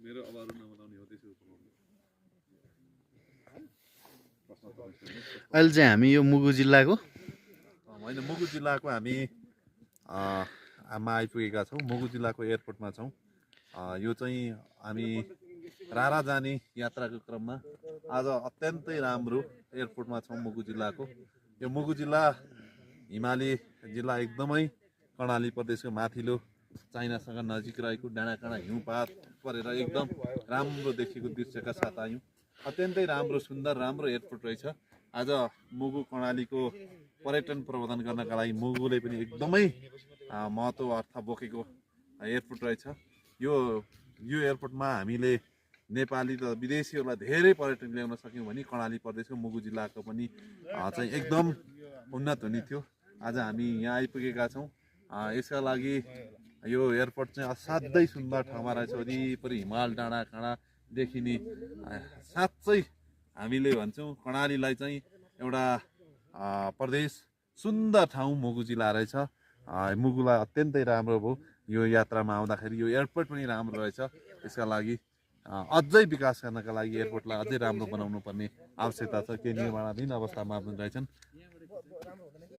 मेरो अबारो नबनाउने हो त्यसो अहिले चाहिँ हामी यो मुगु जिल्लाको होइन मुगु जिल्लाको हामी आइपुगेका छौँ। मुगु जिल्लाको एयरपोर्टमा छौँ। यो चाहिँ हामी रारा जाने यात्राको क्रममा आज अत्यन्तै राम्रो एयरपोर्टमा छौँ मुगु जिल्लाको। यो मुगु जिल्ला हिमाली जिल्ला एकदमै कर्णाली प्रदेशको माथिल्लो चाइनासँग नजिक रहेको डाँडाकाँडा हिउँपात परेर एकदम राम्रो देखेको दृश्यका साथ आयौँ। अत्यन्तै राम्रो सुन्दर राम्रो एयरपोर्ट रहेछ। आज मुगु कर्णालीको पर्यटन प्रवर्धन गर्नका लागि मुगुले पनि एकदमै महत्त्व अर्थ बोकेको एयरपोर्ट रहेछ। यो एयरपोर्टमा हामीले नेपाली र विदेशीहरूलाई धेरै पर्यटन ल्याउन सक्यौँ भने कर्णाली प्रदेशको मुगु जिल्लाको पनि चाहिँ एकदम उन्नत हुने थियो। आज हामी यहाँ आइपुगेका छौँ। यसका लागि यो एयरपोर्ट चाहिँ असाध्यै सुन्दर ठाउँमा रहेछ। वरिपरि हिमाल डाँडा काँडा देखिने साँच्चै हामीले भन्छौँ कर्णालीलाई चाहिँ एउटा प्रदेश सुन्दर ठाउँ मुगु जिल्ला रहेछ। मुगुलाई अत्यन्तै राम्रो भयो यो यात्रामा आउँदाखेरि। यो एयरपोर्ट पनि राम्रो रहेछ। यसका लागि अझै विकास गर्नका लागि एयरपोर्टलाई अझै राम्रो बनाउनु पर्ने आवश्यकता छ। केही निर्माणाधीन अवस्थामा पनि रहेछन्।